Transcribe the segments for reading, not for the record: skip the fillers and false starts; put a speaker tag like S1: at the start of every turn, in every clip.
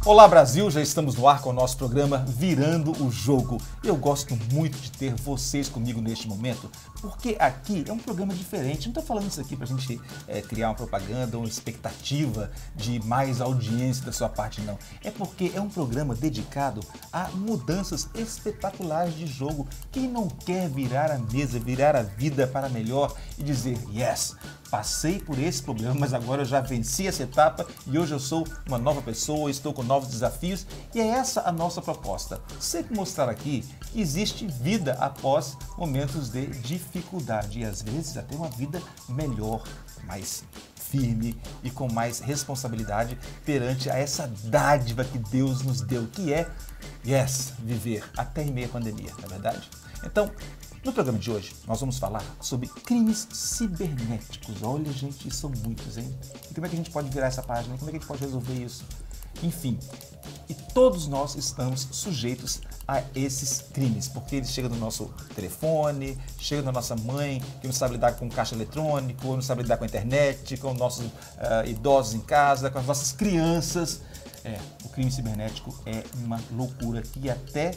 S1: Olá Brasil, já estamos no ar com o nosso programa Virando o Jogo. Eu gosto muito de ter vocês comigo neste momento, porque aqui é um programa diferente. Não estou falando isso aqui para a gente criar uma propaganda ou uma expectativa de mais audiência da sua parte, não. É porque é um programa dedicado a mudanças espetaculares de jogo. Quem não quer virar a mesa, virar a vida para melhor e dizer yes, passei por esse problema, mas agora eu já venci essa etapa e hoje eu sou uma nova pessoa, estou com novos desafios e é essa a nossa proposta. Sempre mostrar aqui que existe vida após momentos de dificuldade e às vezes até uma vida melhor, mais firme e com mais responsabilidade perante a essa dádiva que Deus nos deu, que é, viver até em meio à pandemia, não é verdade? Então, no programa de hoje, nós vamos falar sobre crimes cibernéticos. Olha, gente, são muitos, hein? E como é que a gente pode virar essa página? Como é que a gente pode resolver isso? Enfim, e todos nós estamos sujeitos a esses crimes, porque eles chegam no nosso telefone, chegam na nossa mãe, que não sabe lidar com caixa eletrônico, não sabe lidar com a internet, com nossos idosos em casa, com as nossas crianças. O crime cibernético é uma loucura que até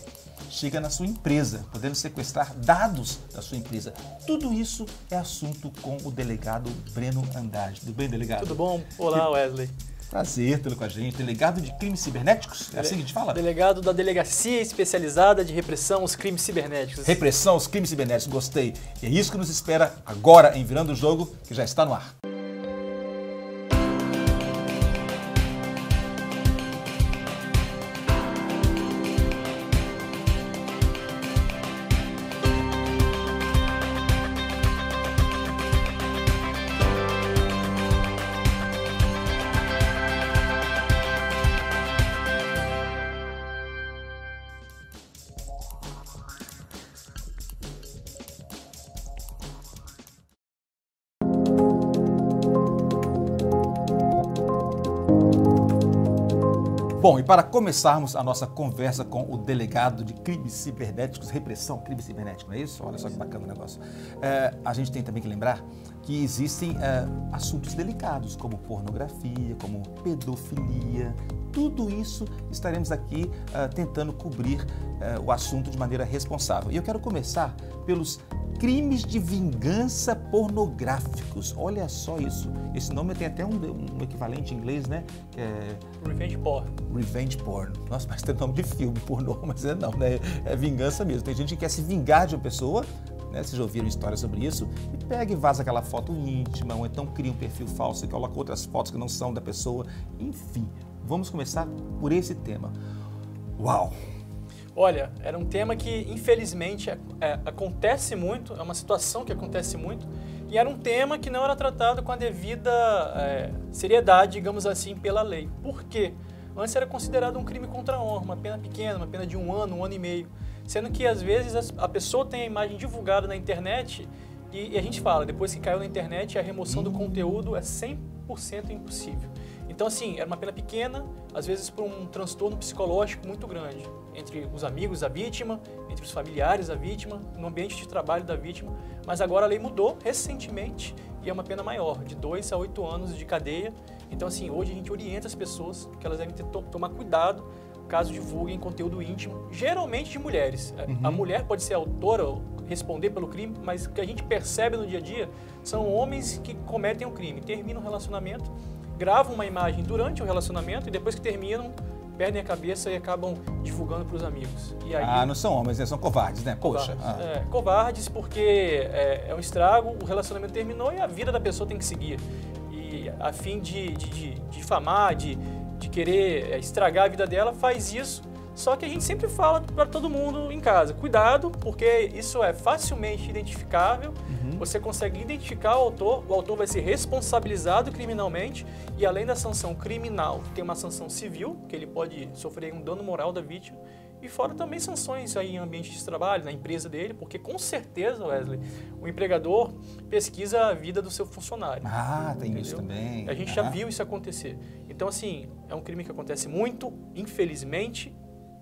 S1: chega na sua empresa, podendo sequestrar dados da sua empresa. Tudo isso é assunto com o delegado Breno Andrade. Tudo bem, delegado?
S2: Tudo bom? Olá, Wesley.
S1: Prazer tê-lo com a gente. Delegado de crimes cibernéticos? É assim que a gente fala?
S2: Delegado da Delegacia Especializada de Repressão aos Crimes Cibernéticos.
S1: Repressão aos crimes cibernéticos, gostei. E é isso que nos espera agora em Virando o Jogo, que já está no ar. Bom, e para começarmos a nossa conversa com o delegado de crimes cibernéticos, repressão, crime cibernético, não é isso? Olha só que bacana o negócio. A gente tem também que lembrar que existem assuntos delicados, como pornografia, como pedofilia. Tudo isso estaremos aqui tentando cobrir o assunto de maneira responsável. E eu quero começar pelos crimes de vingança pornográficos. Olha só isso. Esse nome tem até um equivalente em inglês, né? Que é
S2: Revenge porn.
S1: Revenge porn. Nossa, mas tem nome de filme pornô, mas não, né? É vingança mesmo. Tem gente que quer se vingar de uma pessoa, né? Vocês já ouviram histórias sobre isso? E pega e vaza aquela foto íntima, ou então cria um perfil falso e coloca outras fotos que não são da pessoa. Enfim, vamos começar por esse tema. Uau!
S2: Olha, era um tema que, infelizmente, acontece muito, é uma situação que acontece muito, e era um tema que não era tratado com a devida seriedade, digamos assim, pela lei. Por quê? Antes era considerado um crime contra a honra, uma pena pequena, uma pena de um ano e meio, sendo que, às vezes, a pessoa tem a imagem divulgada na internet e a gente fala, depois que caiu na internet, a remoção do conteúdo é 100% impossível. Então, assim, era uma pena pequena, às vezes por um transtorno psicológico muito grande, entre os amigos da vítima, entre os familiares da vítima, no ambiente de trabalho da vítima, mas agora a lei mudou recentemente e é uma pena maior, de 2 a 8 anos de cadeia. Então, assim, hoje a gente orienta as pessoas que elas devem tomar cuidado caso divulguem conteúdo íntimo, geralmente de mulheres. A mulher pode ser autora ou responder pelo crime, mas o que a gente percebe no dia a dia são homens que cometem o crime, terminam o relacionamento, gravam uma imagem durante o relacionamento e depois que terminam, perdem a cabeça e acabam divulgando para os amigos. E aí,
S1: não são homens, são covardes, né?
S2: Covardes. Poxa. Covardes porque é um estrago, o relacionamento terminou e a vida da pessoa tem que seguir. E a fim de difamar, de querer estragar a vida dela, faz isso. Só que a gente sempre fala para todo mundo em casa, cuidado, porque isso é facilmente identificável, você consegue identificar o autor vai ser responsabilizado criminalmente e além da sanção criminal, tem uma sanção civil, que ele pode sofrer um dano moral da vítima, e fora também sanções aí em ambiente de trabalho, na empresa dele, porque com certeza, Wesley, o empregador pesquisa a vida do seu funcionário.
S1: Tem isso também.
S2: A gente já viu isso acontecer. Então, assim, é um crime que acontece muito, infelizmente,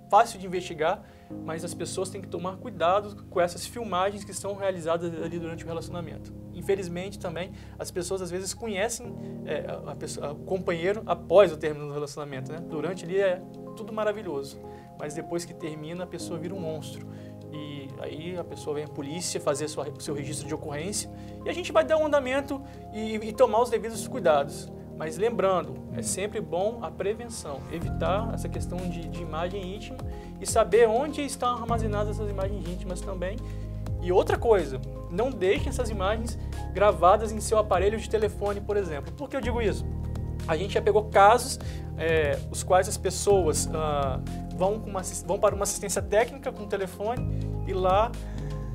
S2: fácil de investigar, mas as pessoas têm que tomar cuidado com essas filmagens que são realizadas ali durante o relacionamento. infelizmente também, as pessoas às vezes conhecem o companheiro após o término do relacionamento, né? Durante ali é tudo maravilhoso, mas depois que termina a pessoa vira um monstro. E aí a pessoa vem à polícia fazer o seu registro de ocorrência e a gente vai dar um andamento e tomar os devidos cuidados. Mas lembrando, é sempre bom a prevenção, evitar essa questão de imagem íntima e saber onde estão armazenadas essas imagens íntimas também. E outra coisa, não deixem essas imagens gravadas em seu aparelho de telefone, por exemplo. Por que eu digo isso? A gente já pegou casos os quais as pessoas vão para uma assistência técnica com o telefone e lá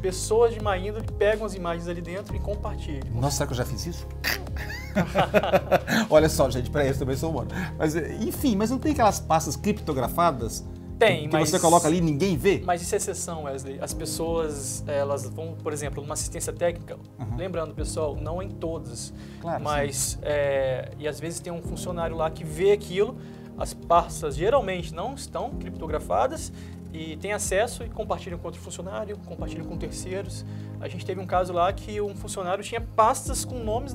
S2: pessoas de má índole pegam as imagens ali dentro e compartilham.
S1: Nossa, será que eu já fiz isso? Olha só, gente, para isso também sou humano. Mas, enfim, mas não tem aquelas pastas criptografadas?
S2: Tem,
S1: que você coloca ali e ninguém vê?
S2: Mas isso é exceção, Wesley. As pessoas, elas vão, por exemplo, numa assistência técnica, lembrando, pessoal, não em todas, claro, mas e às vezes tem um funcionário lá que vê aquilo, as pastas geralmente não estão criptografadas e tem acesso e compartilham com outro funcionário, compartilham com terceiros. A gente teve um caso lá que um funcionário tinha pastas com nomes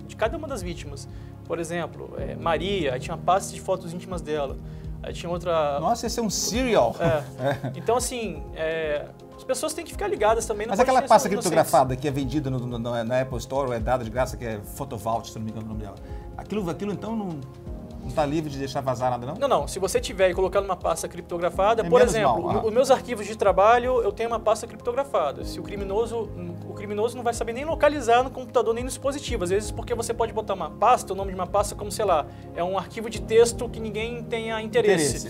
S2: de cada uma das vítimas. Por exemplo, Maria, aí tinha uma pasta de fotos íntimas dela. Aí tinha outra...
S1: Nossa, esse é um serial.
S2: Então, assim, as pessoas têm que ficar ligadas também.
S1: Mas aquela pasta criptografada que é vendida na Apple Store, ou é dada de graça, que é PhotoVault, se não me engano o nome dela. Aquilo então não está livre de deixar vazar nada, não?
S2: Não. Se você tiver e colocar numa pasta criptografada, por exemplo, os meus arquivos de trabalho, eu tenho uma pasta criptografada. Se o criminoso não vai saber nem localizar no computador, nem no dispositivo. Às vezes porque você pode botar uma pasta, o nome de uma pasta como, sei lá, é um arquivo de texto que ninguém tenha interesse.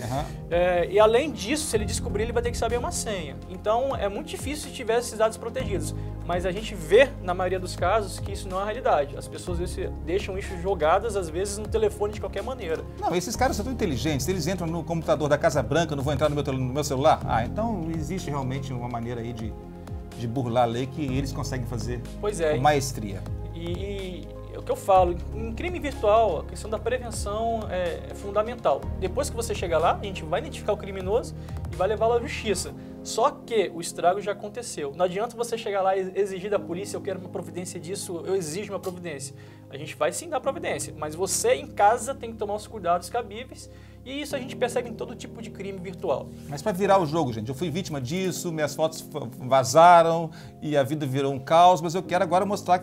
S2: E além disso, se ele descobrir, ele vai ter que saber uma senha. Então, é muito difícil se tiver esses dados protegidos. Mas a gente vê, na maioria dos casos, que isso não é a realidade. As pessoas deixam isso jogadas, às vezes, no telefone de qualquer maneira.
S1: Não, esses caras são tão inteligentes. Eles entram no computador da Casa Branca, não vão entrar no meu celular? Então existe realmente uma maneira aí de burlar a lei que eles conseguem fazer com maestria.
S2: E o que eu falo, em crime virtual, a questão da prevenção é fundamental. Depois que você chegar lá, a gente vai identificar o criminoso e vai levá-lo à justiça. Só que o estrago já aconteceu. Não adianta você chegar lá e exigir da polícia, eu quero uma providência disso, eu exijo uma providência. A gente vai sim dar providência, mas você em casa tem que tomar os cuidados cabíveis e isso a gente persegue em todo tipo de crime virtual.
S1: Mas para virar o jogo, gente, eu fui vítima disso, minhas fotos vazaram e a vida virou um caos, mas eu quero agora mostrar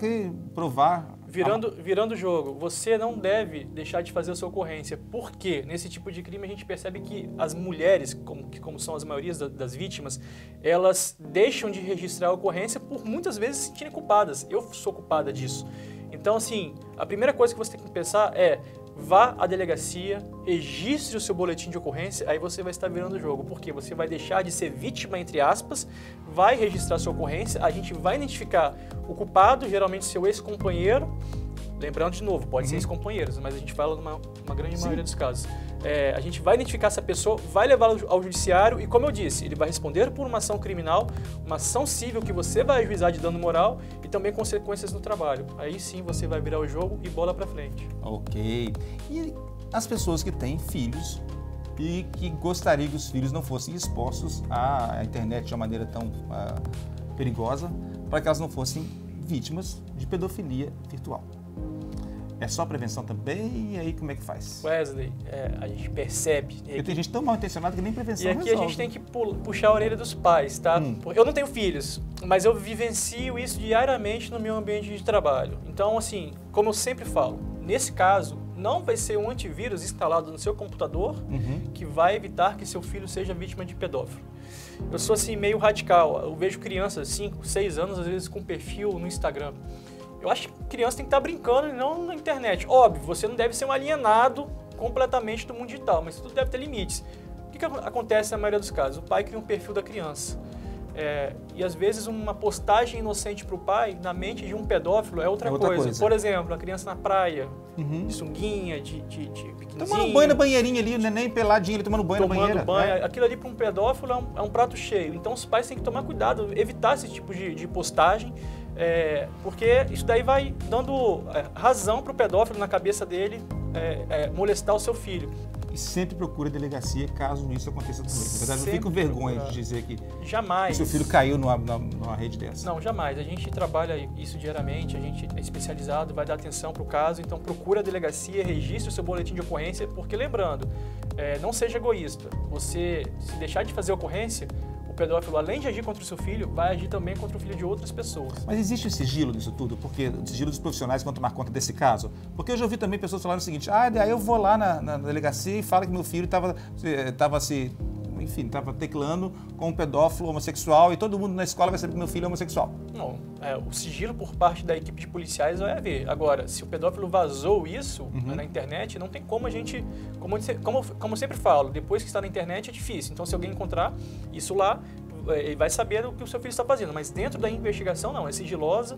S1: provar...
S2: Virando o jogo, você não deve deixar de fazer a sua ocorrência, porque nesse tipo de crime a gente percebe que as mulheres, como são as maiorias das vítimas, elas deixam de registrar a ocorrência por muitas vezes se sentirem culpadas. Eu sou culpada disso. Então, assim, a primeira coisa que você tem que pensar é: vá à delegacia, registre o seu boletim de ocorrência, aí você vai estar virando o jogo. Porque você vai deixar de ser vítima, entre aspas, vai registrar a sua ocorrência, a gente vai identificar o culpado, geralmente seu ex-companheiro. Lembrando de novo, pode ser ex-companheiros, mas a gente fala numa grande maioria dos casos. A gente vai identificar essa pessoa, vai levá-la ao judiciário e, como eu disse, ele vai responder por uma ação criminal, uma ação civil que você vai ajuizar de dano moral e também consequências no trabalho. Aí sim você vai virar o jogo e bola pra frente.
S1: Ok. E as pessoas que têm filhos e que gostariam que os filhos não fossem expostos à internet de uma maneira tão perigosa, para que elas não fossem vítimas de pedofilia virtual. É só prevenção também? E aí como é que faz?
S2: Wesley, a gente percebe...
S1: Porque tem gente tão mal intencionada que nem prevenção
S2: resolve. E aqui
S1: resolve.
S2: A gente tem que puxar a orelha dos pais, tá? Eu não tenho filhos, mas eu vivencio isso diariamente no meu ambiente de trabalho. Então, assim, como eu sempre falo, nesse caso, não vai ser um antivírus instalado no seu computador que vai evitar que seu filho seja vítima de pedófilo. Eu sou, assim, meio radical. Eu vejo crianças, 5, 6 anos, às vezes com perfil no Instagram. Eu acho que criança tem que estar brincando e não na internet. Óbvio, você não deve ser um alienado completamente do mundo digital, mas tudo deve ter limites. O que acontece na maioria dos casos? O pai cria um perfil da criança. E às vezes uma postagem inocente para o pai, na mente de um pedófilo, é outra coisa. Por exemplo, a criança na praia, de sunguinha, de biquinizinho.
S1: Tomando banho na banheirinha ali, não é nem peladinho, ele tomando banho na banheira.
S2: Aquilo ali para um pedófilo é um prato cheio. Então os pais têm que tomar cuidado, evitar esse tipo de postagem. Porque isso daí vai dando razão para o pedófilo na cabeça dele molestar o seu filho.
S1: E sempre procura a delegacia caso isso aconteça também. Na verdade, eu fico com vergonha de dizer que
S2: jamais.
S1: seu filho caiu numa rede dessa.
S2: Não, jamais. A gente trabalha isso diariamente, a gente é especializado, vai dar atenção para o caso, então procura a delegacia, registre o seu boletim de ocorrência, porque lembrando, não seja egoísta. Você, se deixar de fazer ocorrência, o pedófilo, além de agir contra o seu filho, vai agir também contra o filho de outras pessoas.
S1: Mas existe sigilo nisso tudo? Porque o sigilo dos profissionais vão tomar conta desse caso? Porque eu já ouvi também pessoas falando o seguinte, daí eu vou lá na delegacia e falo que meu filho estava teclando com um pedófilo homossexual e todo mundo na escola vai saber que meu filho é homossexual.
S2: Não, o sigilo por parte da equipe de policiais vai haver. Agora, se o pedófilo vazou isso na internet, não tem como a gente, como eu sempre falo, depois que está na internet é difícil. Então, se alguém encontrar isso lá, ele vai saber o que o seu filho está fazendo. Mas dentro da investigação, não, é sigilosa,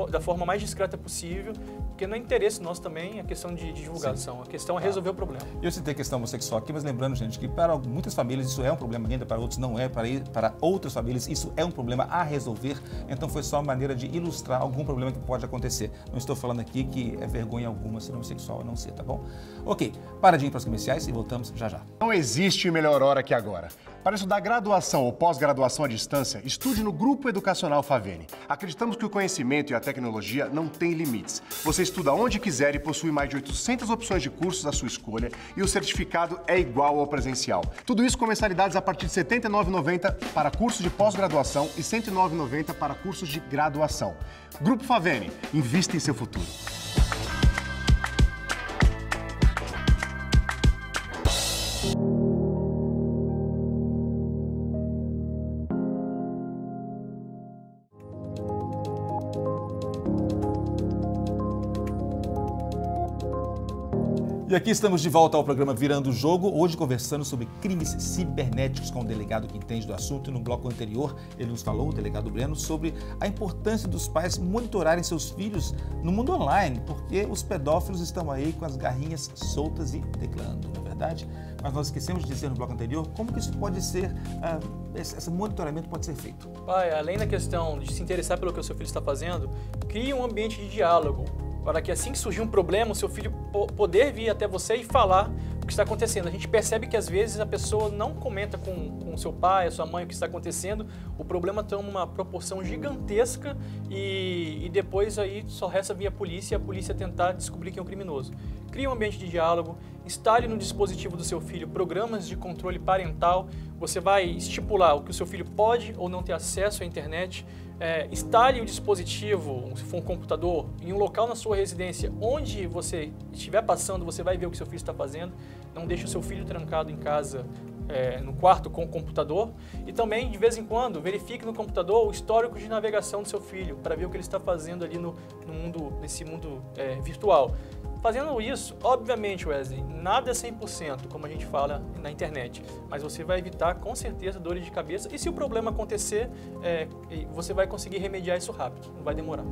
S2: da forma mais discreta possível, porque não é interesse nosso também a questão de divulgação. Sim. A questão é resolver o problema.
S1: Eu citei a questão homossexual aqui, mas lembrando, gente, que para muitas famílias isso é um problema, ainda para outros não é, para outras famílias isso é um problema a resolver. Então foi só uma maneira de ilustrar algum problema que pode acontecer. Não estou falando aqui que é vergonha alguma ser homossexual ou não ser, tá bom? Ok, paradinho para os comerciais e voltamos já já.
S3: Não existe melhor hora que agora. Para estudar graduação ou pós-graduação à distância, estude no Grupo Educacional Faveni. Acreditamos que o conhecimento e a tecnologia não têm limites. Você estuda onde quiser e possui mais de 800 opções de cursos à sua escolha e o certificado é igual ao presencial. Tudo isso com mensalidades a partir de R$ 79,90 para cursos de pós-graduação e R$ 109,90 para cursos de graduação. Grupo Faveni, invista em seu futuro.
S1: E aqui estamos de volta ao programa Virando o Jogo, hoje conversando sobre crimes cibernéticos com o delegado que entende do assunto. E no bloco anterior, ele nos falou, o delegado Breno, sobre a importância dos pais monitorarem seus filhos no mundo online, porque os pedófilos estão aí com as garrinhas soltas e teclando, não é verdade? Mas nós esquecemos de dizer no bloco anterior como que isso pode ser, esse monitoramento pode ser feito.
S2: Pai, além da questão de se interessar pelo que o seu filho está fazendo, crie um ambiente de diálogo, para que assim que surgir um problema, o seu filho poder vir até você e falar o que está acontecendo. A gente percebe que às vezes a pessoa não comenta com o seu pai, a sua mãe o que está acontecendo, o problema toma uma proporção gigantesca e depois aí só resta vir a polícia e a polícia tentar descobrir quem é o criminoso. Crie um ambiente de diálogo, instale no dispositivo do seu filho programas de controle parental, você vai estipular o que o seu filho pode ou não ter acesso à internet, instale o dispositivo, se for um computador, em um local na sua residência onde você estiver passando, você vai ver o que seu filho está fazendo. Não deixe o seu filho trancado em casa, no quarto com o computador. E também, de vez em quando, verifique no computador o histórico de navegação do seu filho, para ver o que ele está fazendo ali nesse mundo virtual. Fazendo isso, obviamente, Wesley, nada é 100%, como a gente fala na internet, mas você vai evitar, com certeza, dores de cabeça e se o problema acontecer, você vai conseguir remediar isso rápido, não vai demorar.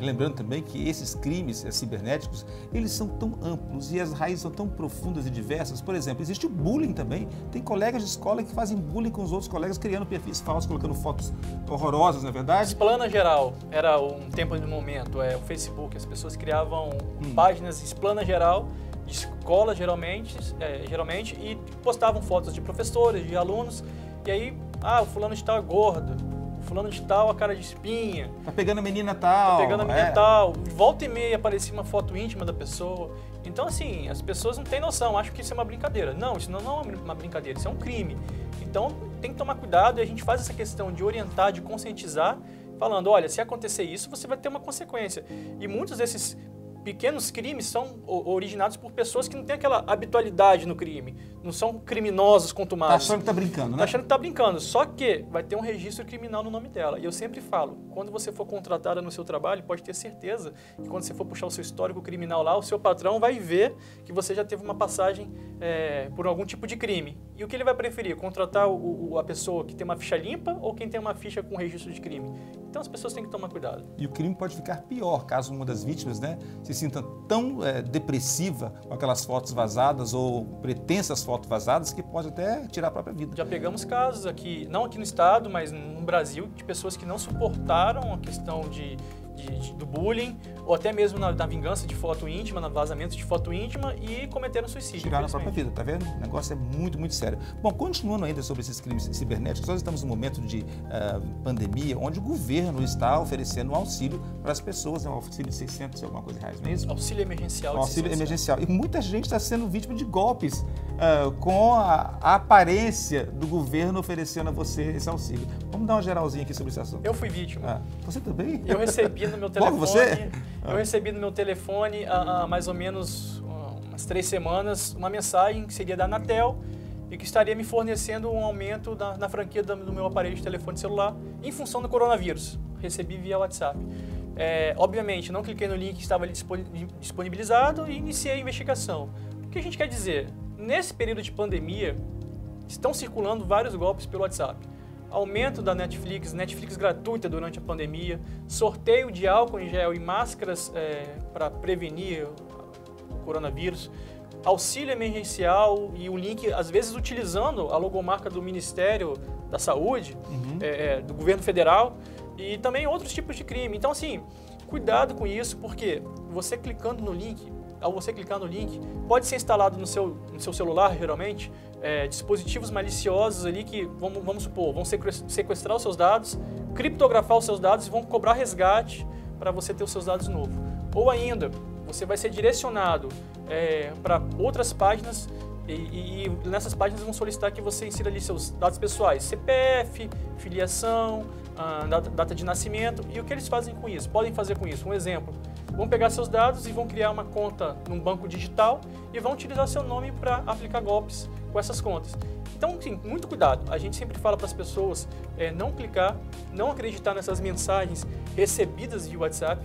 S1: Lembrando também que esses crimes cibernéticos, eles são tão amplos e as raízes são tão profundas e diversas. Por exemplo, existe o bullying também. Tem colegas de escola que fazem bullying com os outros colegas, criando perfis falsos, colocando fotos horrorosas, não é verdade?
S2: Explana geral, era um tempo de momento, o Facebook, as pessoas criavam páginas explana geral, de escola geralmente, e postavam fotos de professores, de alunos, e aí, o fulano de tal é gordo, o fulano de tal a cara de espinha.
S1: Tá pegando a menina tal.
S2: Tal. Volta e meia aparecia uma foto íntima da pessoa. Então, assim, as pessoas não têm noção, acham que isso é uma brincadeira. Não, isso não é uma brincadeira, isso é um crime. Então, tem que tomar cuidado e a gente faz essa questão de orientar, de conscientizar, falando, olha, se acontecer isso, você vai ter uma consequência. E muitos desses pequenos crimes são originados por pessoas que não têm aquela habitualidade no crime, não são criminosos contumados.
S1: Tá achando que tá brincando, né?
S2: Tá achando que tá brincando, só que vai ter um registro criminal no nome dela. E eu sempre falo, quando você for contratada no seu trabalho, pode ter certeza que quando você for puxar o seu histórico criminal lá, o seu patrão vai ver que você já teve uma passagem por algum tipo de crime. E o que ele vai preferir? Contratar a pessoa que tem uma ficha limpa ou quem tem uma ficha com registro de crime? Então as pessoas têm que tomar cuidado.
S1: E o crime pode ficar pior, caso uma das vítimas, se sinta tão depressiva com aquelas fotos vazadas ou pretensas fotos vazadas que pode até tirar a própria vida.
S2: Já pegamos casos aqui, não aqui no estado, mas no Brasil, de pessoas que não suportaram a questão do bullying ou até mesmo na vingança de foto íntima, no vazamento de foto íntima e cometeram suicídio.
S1: Tiraram a própria vida, tá vendo? O negócio é muito, muito sério. Bom, continuando ainda sobre esses crimes cibernéticos, nós estamos num momento de pandemia, onde o governo está oferecendo um auxílio para as pessoas, um auxílio de 600 e alguma coisa reais mesmo?
S2: Auxílio emergencial.
S1: Auxílio emergencial. E muita gente está sendo vítima de golpes com a aparência do governo oferecendo a você esse auxílio. Vamos dar uma geralzinha aqui sobre esse assunto.
S2: Eu fui vítima.
S1: Você também?
S2: Eu recebi no meu telefone.
S1: Logo você?
S2: Eu recebi no meu telefone há mais ou menos umas 3 semanas uma mensagem que seria da Anatel e que estaria me fornecendo um aumento na franquia do meu aparelho de telefone celular em função do coronavírus. Recebi via WhatsApp. Obviamente, não cliquei no link que estava ali disponibilizado e iniciei a investigação. O que a gente quer dizer? Nesse período de pandemia, estão circulando vários golpes pelo WhatsApp. Aumento da Netflix gratuita durante a pandemia, sorteio de álcool em gel e máscaras para prevenir o coronavírus, auxílio emergencial e o link, às vezes, utilizando a logomarca do Ministério da Saúde, do governo federal, e também outros tipos de crime. Então, assim, cuidado com isso, porque você clicando no link, ao você clicar no link, pode ser instalado no seu celular, geralmente, dispositivos maliciosos ali que, vamos supor, vão sequestrar os seus dados, criptografar os seus dados e vão cobrar resgate para você ter os seus dados de novo. Ou ainda, você vai ser direcionado para outras páginas e nessas páginas vão solicitar que você insira ali seus dados pessoais, CPF, filiação, data de nascimento. E o que eles fazem com isso? Podem fazer com isso. Um exemplo, vão pegar seus dados e vão criar uma conta num banco digital e vão utilizar seu nome para aplicar golpes com essas contas. Então, sim, muito cuidado. A gente sempre fala para as pessoas não clicar, não acreditar nessas mensagens recebidas de WhatsApp.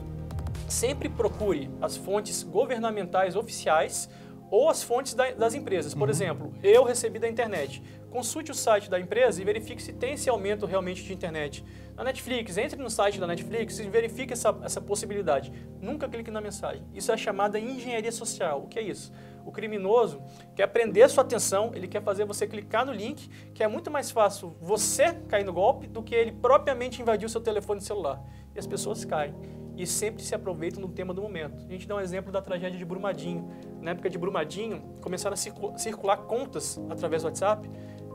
S2: Sempre procure as fontes governamentais oficiais ou as fontes das empresas. Por exemplo, eu recebi da internet. Consulte o site da empresa e verifique se tem esse aumento realmente de internet. Na Netflix, entre no site da Netflix e verifique essa possibilidade. Nunca clique na mensagem. Isso é chamada engenharia social. O que é isso? O criminoso quer prender a sua atenção, ele quer fazer você clicar no link, que é muito mais fácil você cair no golpe do que ele propriamente invadir o seu telefone celular. E as pessoas caem. E sempre se aproveitam do tema do momento. A gente dá um exemplo da tragédia de Brumadinho. Na época de Brumadinho, começaram a circular contas através do WhatsApp,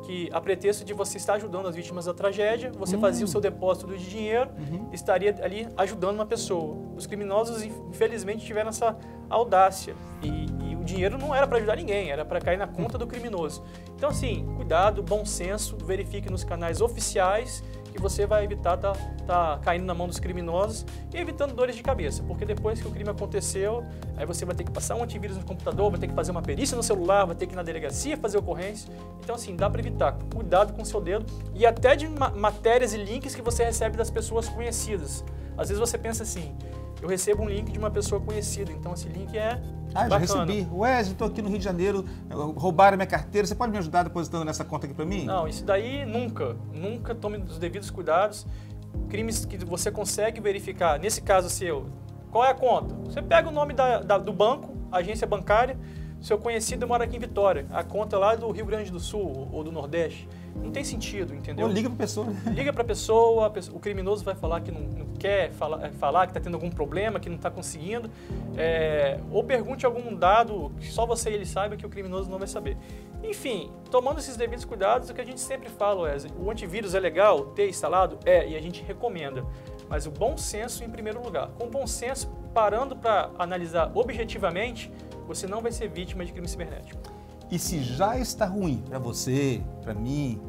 S2: que a pretexto de você estar ajudando as vítimas da tragédia, você fazia o seu depósito de dinheiro, estaria ali ajudando uma pessoa. Os criminosos, infelizmente, tiveram essa audácia. E o dinheiro não era para ajudar ninguém, era para cair na conta do criminoso. Então, assim, cuidado, bom senso, verifique nos canais oficiais que você vai evitar tá caindo na mão dos criminosos e evitando dores de cabeça, porque depois que o crime aconteceu, aí você vai ter que passar um antivírus no computador, vai ter que fazer uma perícia no celular, vai ter que ir na delegacia fazer ocorrência. Então, assim, dá para evitar. Cuidado com o seu dedo e até de matérias e links que você recebe das pessoas conhecidas. Às vezes você pensa assim, eu recebo um link de uma pessoa conhecida, então esse link é bacana.
S1: Já recebi. Wesley, estou aqui no Rio de Janeiro, roubaram minha carteira, você pode me ajudar depositando nessa conta aqui para mim?
S2: Não, isso daí nunca tome os devidos cuidados. Crimes que você consegue verificar, nesse caso seu, qual é a conta? Você pega o nome do banco, agência bancária, seu conhecido mora aqui em Vitória, a conta lá do Rio Grande do Sul ou do Nordeste. Não tem sentido, entendeu?
S1: Ou liga para a pessoa.
S2: Liga para a pessoa, o criminoso vai falar que não quer falar, que está tendo algum problema, que não está conseguindo. Ou pergunte algum dado que só você e ele saiba que o criminoso não vai saber. Enfim, tomando esses devidos cuidados, o que a gente sempre fala, Wesley, o antivírus é legal ter instalado? E a gente recomenda. Mas o bom senso em primeiro lugar. Com o bom senso, parando para analisar objetivamente, você não vai ser vítima de crime cibernético.
S1: E se já está ruim para você, para mim,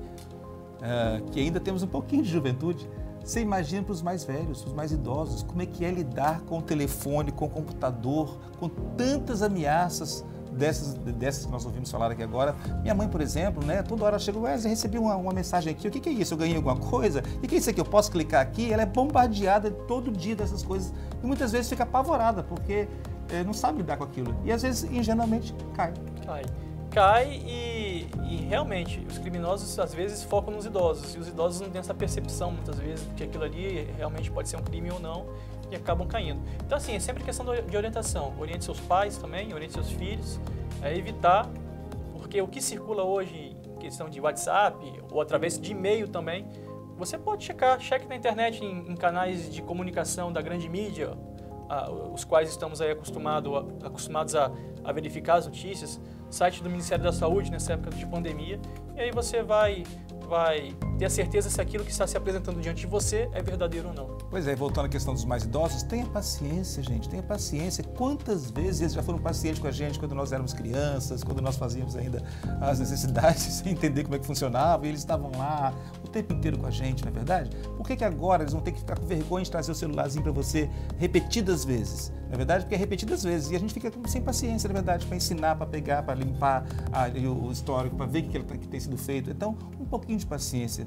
S1: que ainda temos um pouquinho de juventude, você imagina para os mais velhos, os mais idosos, como é que é lidar com o telefone, com o computador, com tantas ameaças dessas que nós ouvimos falar aqui agora. Minha mãe, por exemplo, né, toda hora chega, Wesley, recebi uma mensagem aqui, o que é isso? Eu ganhei alguma coisa? E o que é isso aqui? Eu posso clicar aqui? Ela é bombardeada todo dia dessas coisas e muitas vezes fica apavorada, porque não sabe lidar com aquilo. E às vezes, ingenuamente,
S2: Cai e realmente os criminosos às vezes focam nos idosos e os idosos não têm essa percepção muitas vezes que aquilo ali realmente pode ser um crime ou não e acabam caindo. Então assim, é sempre questão de orientação. Oriente seus pais também, oriente seus filhos, evitar, porque o que circula hoje em questão de WhatsApp ou através de e-mail também, você pode cheque na internet em canais de comunicação da grande mídia, os quais estamos aí acostumados a verificar as notícias, site do Ministério da Saúde nessa época de pandemia, e aí você vai ter a certeza se aquilo que está se apresentando diante de você é verdadeiro ou não.
S1: Pois é, voltando à questão dos mais idosos, tenha paciência, gente, tenha paciência. Quantas vezes eles já foram pacientes com a gente quando nós éramos crianças, quando nós fazíamos ainda as necessidades sem entender como é que funcionava, e eles estavam lá o tempo inteiro com a gente, não é verdade? Por que agora eles vão ter que ficar com vergonha de trazer o celularzinho para você repetidas vezes? Não é verdade? Porque é repetidas vezes, e a gente fica sem paciência, na verdade, para ensinar, para pegar, para limpar o histórico, para ver o que tem sido feito. Então, um pouquinho de paciência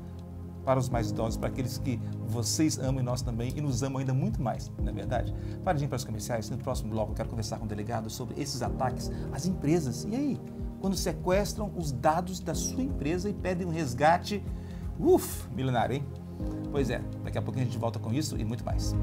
S1: para os mais idosos, para aqueles que vocês amam e nós também, e nos amam ainda muito mais, não é verdade? Para de ir para os comerciais, no próximo bloco eu quero conversar com o delegado sobre esses ataques às empresas. E aí, quando sequestram os dados da sua empresa e pedem um resgate, milionário, hein? Pois é, daqui a pouquinho a gente volta com isso e muito mais.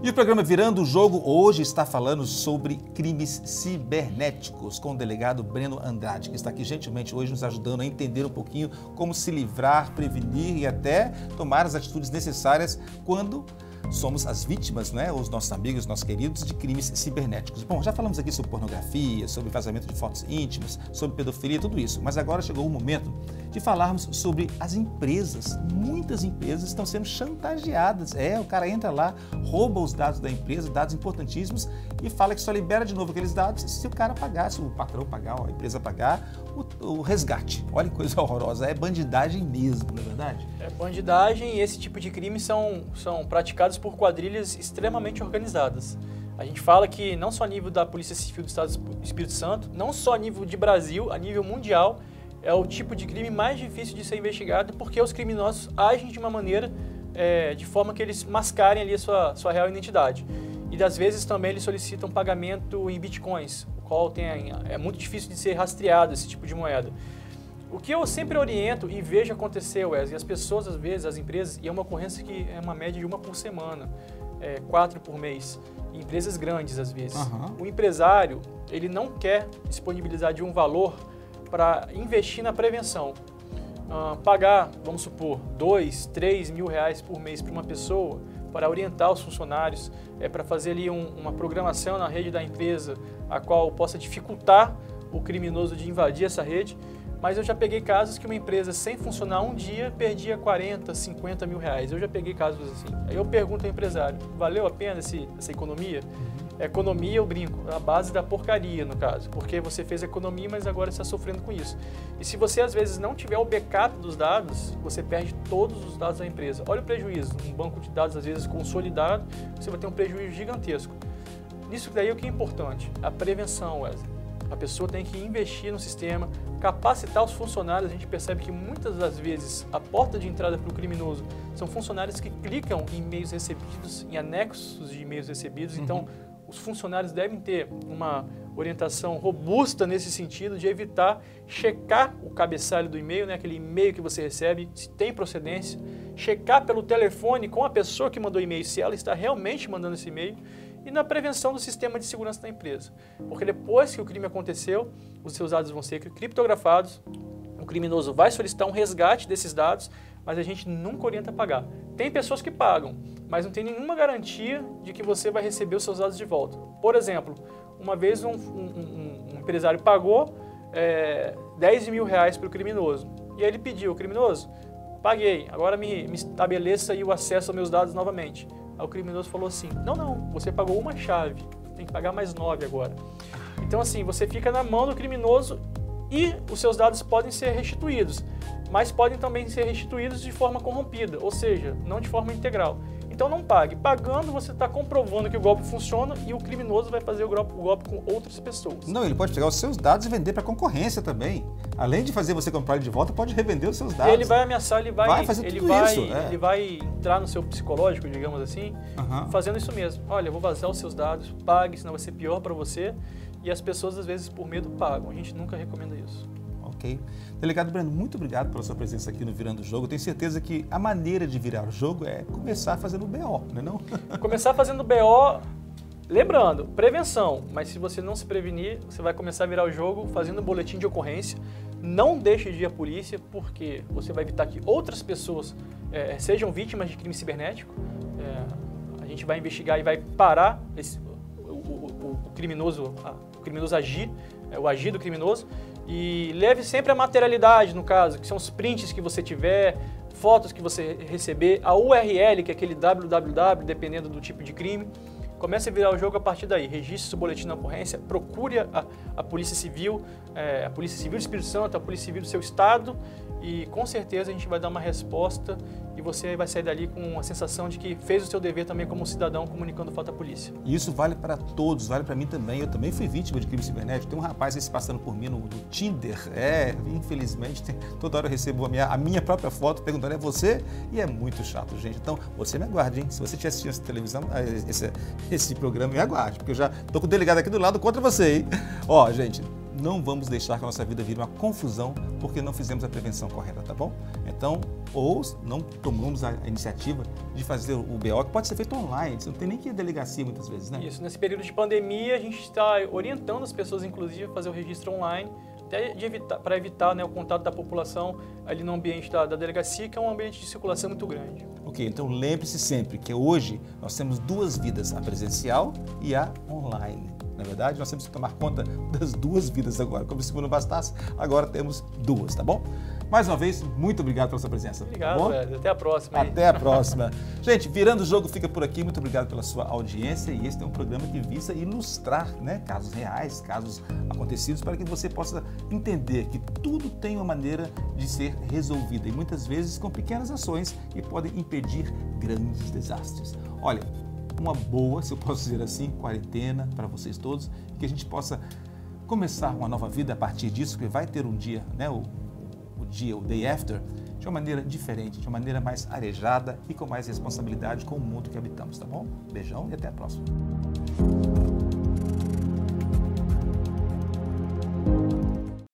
S1: E o programa Virando o Jogo hoje está falando sobre crimes cibernéticos com o delegado Breno Andrade, que está aqui gentilmente hoje nos ajudando a entender um pouquinho como se livrar, prevenir e até tomar as atitudes necessárias quando somos as vítimas, né, os nossos amigos, os nossos queridos, de crimes cibernéticos. Bom, já falamos aqui sobre pornografia, sobre vazamento de fotos íntimas, sobre pedofilia, tudo isso, mas agora chegou o momento de falarmos sobre as empresas. Muitas empresas estão sendo chantageadas. O cara entra lá, rouba os dados da empresa, dados importantíssimos, e fala que só libera de novo aqueles dados se o cara pagar, se o patrão pagar, a empresa pagar o resgate. Olha que coisa horrorosa, é bandidagem mesmo, não é verdade?
S2: É bandidagem, e esse tipo de crimes são praticados por quadrilhas extremamente organizadas. A gente fala que não só a nível da Polícia Civil do Estado do Espírito Santo, não só a nível de Brasil, a nível mundial, é o tipo de crime mais difícil de ser investigado, porque os criminosos agem de uma maneira, de forma que eles mascarem ali a sua real identidade. E das vezes também eles solicitam pagamento em bitcoins, o qual é muito difícil de ser rastreado esse tipo de moeda. O que eu sempre oriento e vejo acontecer, Wesley, as pessoas, às vezes, as empresas, e é uma ocorrência que é uma média de 1 por semana, 4 por mês, em empresas grandes, às vezes.
S1: Uhum.
S2: O empresário, ele não quer disponibilizar de um valor para investir na prevenção. Pagar, vamos supor, 2, 3 mil reais por mês para uma pessoa, para orientar os funcionários, para fazer ali uma programação na rede da empresa, a qual possa dificultar o criminoso de invadir essa rede. Mas eu já peguei casos que uma empresa, sem funcionar um dia, perdia 40, 50 mil reais. Eu já peguei casos assim. Aí eu pergunto ao empresário, valeu a pena essa economia? Economia, eu brinco, a base da porcaria, no caso. Porque você fez economia, mas agora está sofrendo com isso. E se você, às vezes, não tiver o backup dos dados, você perde todos os dados da empresa. Olha o prejuízo. Um banco de dados, às vezes, consolidado, você vai ter um prejuízo gigantesco. Isso daí é o que é importante, a prevenção, Wesley. A pessoa tem que investir no sistema, capacitar os funcionários. A gente percebe que muitas das vezes a porta de entrada para o criminoso são funcionários que clicam em e-mails recebidos, em anexos de e-mails recebidos. Então, os funcionários devem ter uma orientação robusta nesse sentido de evitar checar o cabeçalho do e-mail, né, aquele e-mail que você recebe, se tem procedência, checar pelo telefone com a pessoa que mandou o e-mail, se ela está realmente mandando esse e-mail, e na prevenção do sistema de segurança da empresa. Porque depois que o crime aconteceu, os seus dados vão ser criptografados, o criminoso vai solicitar um resgate desses dados, mas a gente nunca orienta a pagar. Tem pessoas que pagam, mas não tem nenhuma garantia de que você vai receber os seus dados de volta. Por exemplo, uma vez um empresário pagou 10 mil reais para o criminoso, e aí ele pediu, o criminoso, paguei, agora me estabeleça aí o acesso aos meus dados novamente. Aí o criminoso falou assim, não, você pagou uma chave, tem que pagar mais 9 agora. Então assim, você fica na mão do criminoso e os seus dados podem ser restituídos, mas podem também ser restituídos de forma corrompida, ou seja, não de forma integral. Então não pague. Pagando, você está comprovando que o golpe funciona e o criminoso vai fazer o golpe com outras pessoas.
S1: Não, ele pode pegar os seus dados e vender para a concorrência também. Além de fazer você comprar ele de volta, pode revender os seus dados.
S2: Ele vai ameaçar, ele vai fazer tudo isso.
S1: Ele
S2: vai entrar no seu psicológico, digamos assim, fazendo isso mesmo. Olha, eu vou vazar os seus dados, pague, senão vai ser pior para você. E as pessoas, às vezes, por medo, pagam. A gente nunca recomenda isso.
S1: Ok. Delegado Breno, muito obrigado pela sua presença aqui no Virando o Jogo. Tenho certeza que a maneira de virar o jogo é começar fazendo BO, não é não?
S2: Começar fazendo BO Lembrando, prevenção, mas se você não se prevenir, você vai começar a virar o jogo fazendo um boletim de ocorrência. Não deixe de ir à polícia, porque você vai evitar que outras pessoas sejam vítimas de crime cibernético. A gente vai investigar e vai parar o criminoso agir, o agir do criminoso. E leve sempre a materialidade, no caso, que são os prints que você tiver, fotos que você receber, a URL, que é aquele www, dependendo do tipo de crime. Comece a virar o jogo a partir daí. Registre seu boletim na ocorrência, procure a Polícia Civil do Espírito Santo, a Polícia Civil do seu estado, e com certeza a gente vai dar uma resposta e você vai sair dali com a sensação de que fez o seu dever também como cidadão comunicando o fato à polícia.
S1: E isso vale para todos, vale para mim também. Eu também fui vítima de crime cibernético. Tem um rapaz aí se passando por mim no Tinder. Infelizmente, toda hora eu recebo a minha própria foto perguntando, é você? E é muito chato, gente. Então, você me aguarde, hein? Se você estiver assistindo essa televisão, esse programa, me aguarde, porque eu já estou com o delegado aqui do lado contra você, hein? Ó, gente, não vamos deixar que a nossa vida vire uma confusão porque não fizemos a prevenção correta, tá bom? Então, ou não tomamos a iniciativa de fazer o BO, que pode ser feito online, você não tem nem que ir à delegacia muitas vezes, né?
S2: Isso, nesse período de pandemia, a gente está orientando as pessoas, inclusive, a fazer o registro online, até para evitar, né, o contato da população ali no ambiente da delegacia, que é um ambiente de circulação muito grande.
S1: Ok, então lembre-se sempre que hoje nós temos duas vidas, a presencial e a online. Na verdade, nós temos que tomar conta das duas vidas agora. Como se não bastasse, agora temos duas, tá bom? Mais uma vez, muito obrigado pela sua presença.
S2: Obrigado,
S1: tá
S2: velho. Até a próxima.
S1: Até a próxima. Gente, Virando o Jogo fica por aqui. Muito obrigado pela sua audiência. E este é um programa que visa ilustrar, né, casos reais, casos acontecidos, para que você possa entender que tudo tem uma maneira de ser resolvida. E muitas vezes com pequenas ações que podem impedir grandes desastres. Olha, uma boa, se eu posso dizer assim, quarentena para vocês todos, e que a gente possa começar uma nova vida a partir disso, que vai ter um dia, né, o day after, de uma maneira diferente, de uma maneira mais arejada e com mais responsabilidade com o mundo que habitamos, tá bom? Beijão e até a próxima.